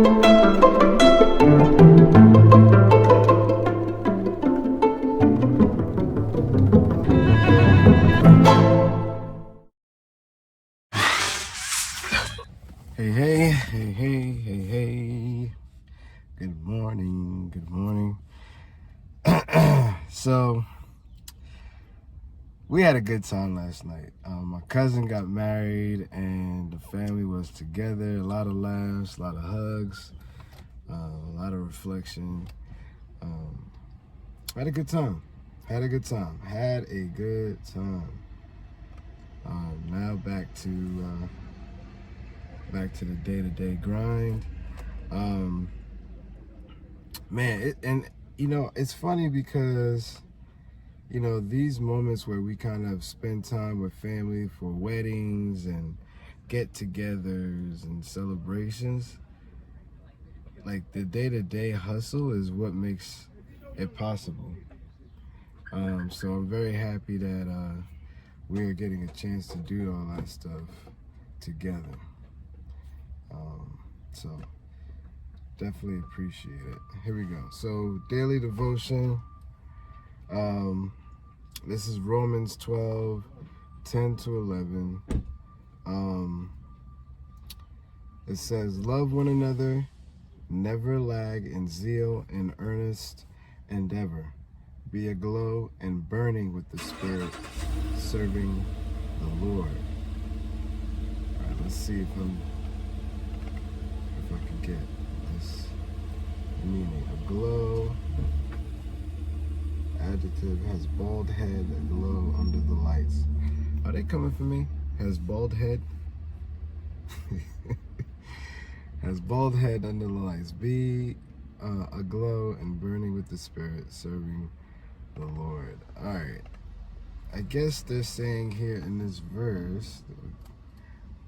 Hey. Good morning. So, we had a good time last night. My cousin got married and the family was together. A lot of laughs, a lot of hugs, a lot of reflection. Had a good time. Now back to the day-to-day grind. It's funny because these moments where we kind of spend time with family for weddings and get-togethers and celebrations, like the day-to-day hustle is what makes it possible. So I'm very happy that we're getting a chance to do all that stuff together. So definitely appreciate it. Here we go. So daily devotion. This is Romans 12, 10 to 11. It says, love one another, never lag in zeal and earnest endeavor. Be aglow and burning with the Spirit, serving the Lord. All right, let's see if I can get this meaning. Aglow. Adjective, has bald head, aglow under the lights. Are they coming for me? Has bald head. Has bald head under the lights. Be aglow and burning with the Spirit, serving the Lord. All right. I guess they're saying here in this verse,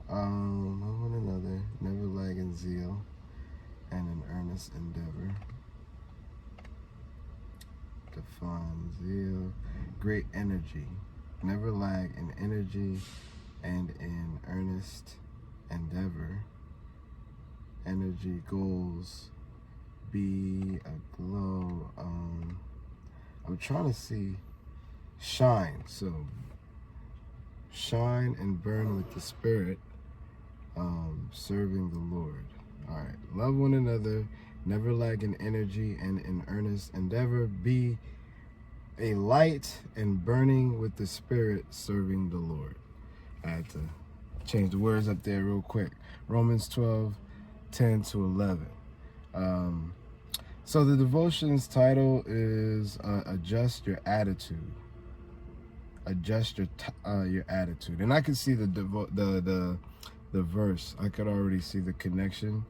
love one another, never lag in zeal and in earnest endeavor. Define zeal, great energy, never lag in energy and in earnest endeavor. Energy, goals, be aglow. I'm trying to see shine. So shine and burn with the Spirit, serving the Lord. All right. Love one another, never lag in energy and in earnest endeavor. Be a light and burning with the Spirit, serving the Lord. I had to change the words up there real quick. Romans 12, 10 to 11. So the devotion's title is Adjust Your Attitude. Adjust your attitude. And I could see the verse. I could already see the connection.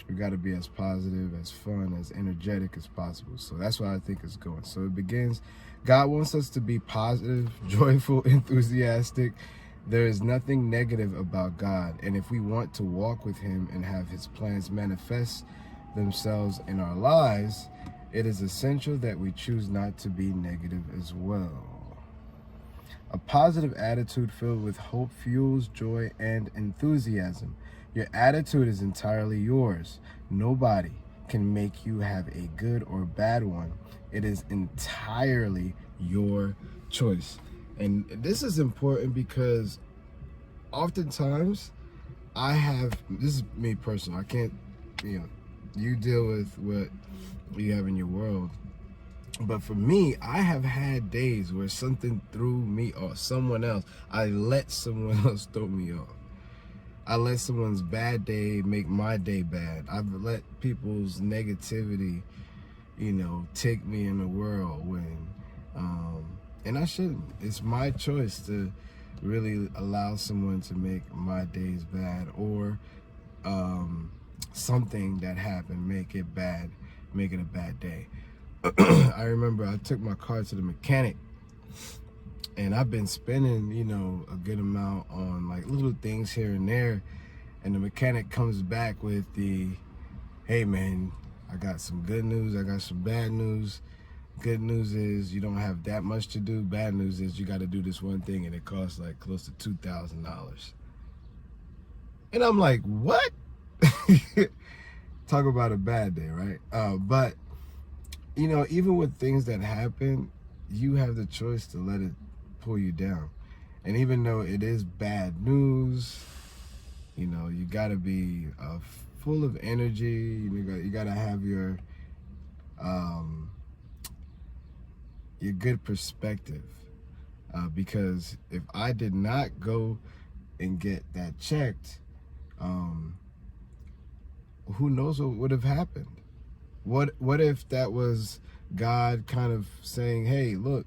We got to be as positive, as fun, as energetic as possible. So that's why I think it's going. So it begins, God wants us to be positive, joyful, enthusiastic. There is nothing negative about God. And if we want to walk with him and have his plans manifest themselves in our lives, it is essential that we choose not to be negative as well. A positive attitude filled with hope fuels joy and enthusiasm. Your attitude is entirely yours. Nobody can make you have a good or bad one. It is entirely your choice. And this is important because oftentimes this is me personally, I can't, you deal with what you have in your world. But for me, I have had days where something threw me off, I let someone else throw me off. I let someone's bad day make my day bad. I've let people's negativity, take me in a whirlwind. And I shouldn't. It's my choice to really allow someone to make my days bad, or something that happened make it a bad day. I remember I took my car to the mechanic, and I've been spending, a good amount on like little things here and there. And the mechanic comes back with hey man, I got some good news, I got some bad news. Good news is you don't have that much to do. Bad news is you got to do this one thing, and it costs like close to $2,000. And I'm like, what? Talk about a bad day, right? But you know, even with things that happen, you have the choice to let it pull you down. And even though it is bad news, you know, you gotta be full of energy. You gotta have um, your good perspective. Because if I did not go and get that checked, um, who knows what would have happened? What if that was God kind of saying, "Hey, look,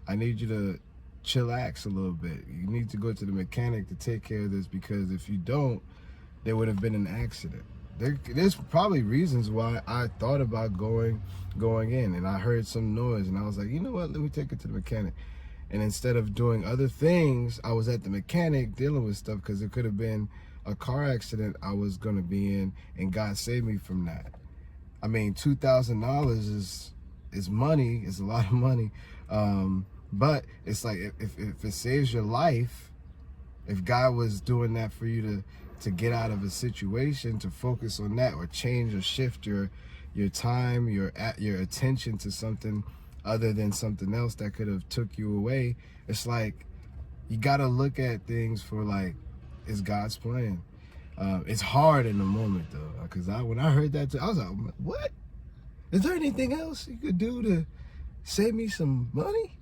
I need you to chillax a little bit. You need to go to the mechanic to take care of this, because if you don't, there would have been an accident." There's probably reasons why I thought about going in, and I heard some noise, and I was like, you know what? Let me take it to the mechanic. And instead of doing other things, I was at the mechanic dealing with stuff, because it could have been a car accident I was going to be in, and God saved me from that. I mean, $2,000 is money. It's a lot of money. But it's like, if it saves your life, if God was doing that for you to get out of a situation, to focus on that, or change or shift your time, your attention to something other than something else that could have took you away, it's like you got to look at things for like, it's God's plan. It's hard in the moment though, because when I heard that, I was like, what? Is there anything else you could do to save me some money?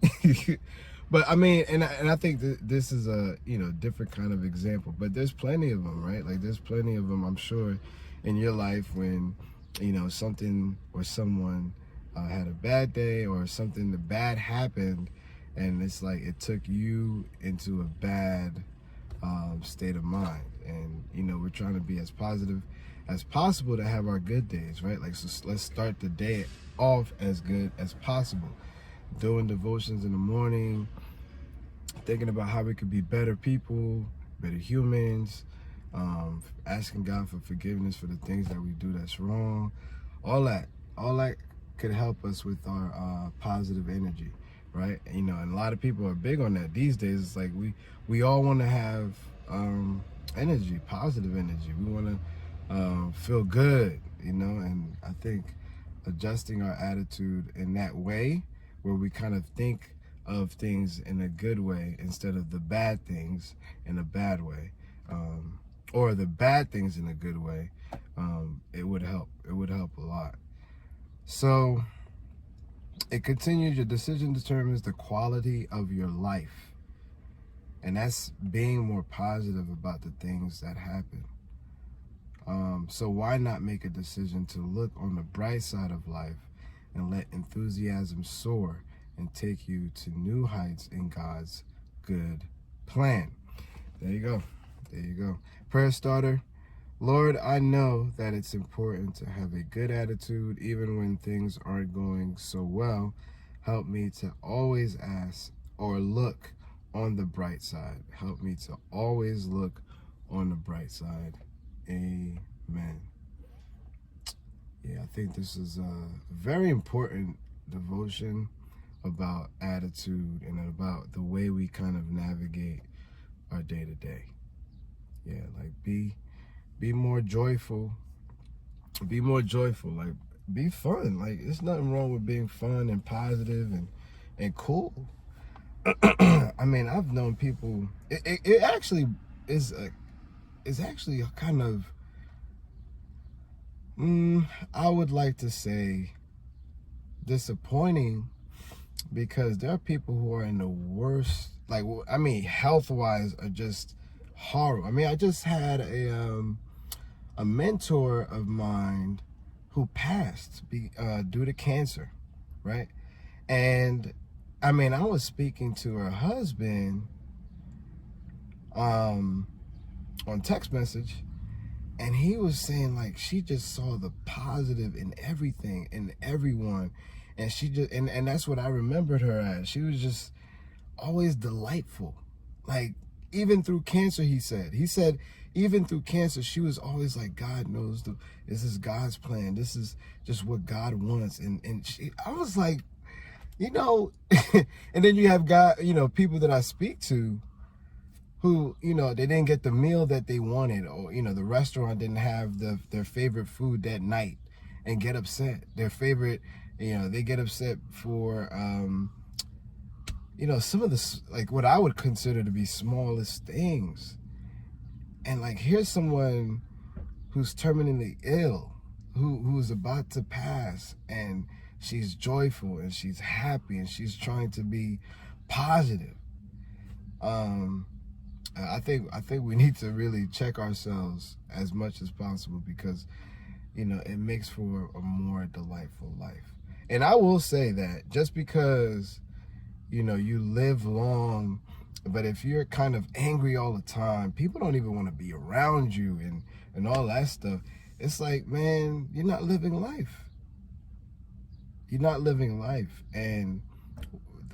But I mean, and I think that this is a, you know, different kind of example, but there's plenty of them, right? Like there's plenty of them, I'm sure, in your life when, you know, something or someone had a bad day, or something bad happened, and it's like it took you into a bad state of mind. And you know, we're trying to be as positive as possible to have our good days, right? Like, so let's start the day off as good as possible, doing devotions in the morning, thinking about how we could be better people, better humans, asking God for forgiveness for the things that we do that's wrong. All that could help us with our positive energy, right? You know, and a lot of people are big on that these days. It's like we all want to have energy, positive energy. We want to feel good, you know. And I think adjusting our attitude in that way, where we kind of think of things in a good way instead of the bad things in a bad way, or the bad things in a good way, it would help. It would help a lot. So it continues, your decision determines the quality of your life. And that's being more positive about the things that happen. So why not make a decision to look on the bright side of life and let enthusiasm soar and take you to new heights in God's good plan? There you go. There you go. Prayer starter. Lord, I know that it's important to have a good attitude even when things aren't going so well. Help me to always ask or look on the bright side. Help me to always look on the bright side. Amen. Yeah, I think this is a very important devotion about attitude and about the way we kind of navigate our day to day. Yeah, like be more joyful. Be more joyful. Like, be fun. Like, there's nothing wrong with being fun and positive and cool. I mean, I've known people. It actually is actually a kind of, I would like to say, disappointing, because there are people who are in the worst. Like, I mean, health wise, are just horrible. I mean, I just had a mentor of mine who passed due to cancer, right? And I mean, I was speaking to her husband on text message, and he was saying like she just saw the positive in everything and everyone, and she just and that's what I remembered her as. She was just always delightful. Like, even through cancer, he said even through cancer, she was always like, God knows this is God's plan. This is just what God wants. And I was like, you know, and then you have God, you know, people that I speak to who, you know, they didn't get the meal that they wanted, or, you know, the restaurant didn't have their favorite food that night, and get upset. Their favorite, you know, they get upset for, you know, some of the, like, what I would consider to be smallest things. And like, here's someone who's terminally ill, who's about to pass, and she's joyful and she's happy and she's trying to be positive. I think we need to really check ourselves as much as possible, because, you know, it makes for a more delightful life. And I will say that just because, you know, you live long, but if you're kind of angry all the time, people don't even want to be around you, and all that stuff. It's like, man, you're not living life. You're not living life. And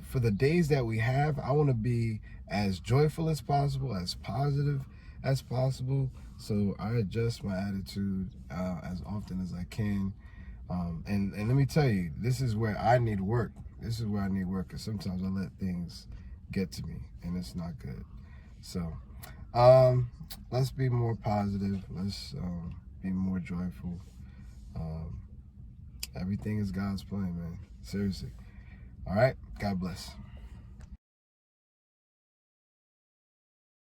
for the days that we have, I want to be as joyful as possible, as positive as possible. So I adjust my attitude as often as I can. And let me tell you, this is where I need work. This is where I need work, because sometimes I let things get to me, and it's not good. So let's be more positive. Let's be more joyful. Everything is God's plan, man. Seriously. All right. God bless.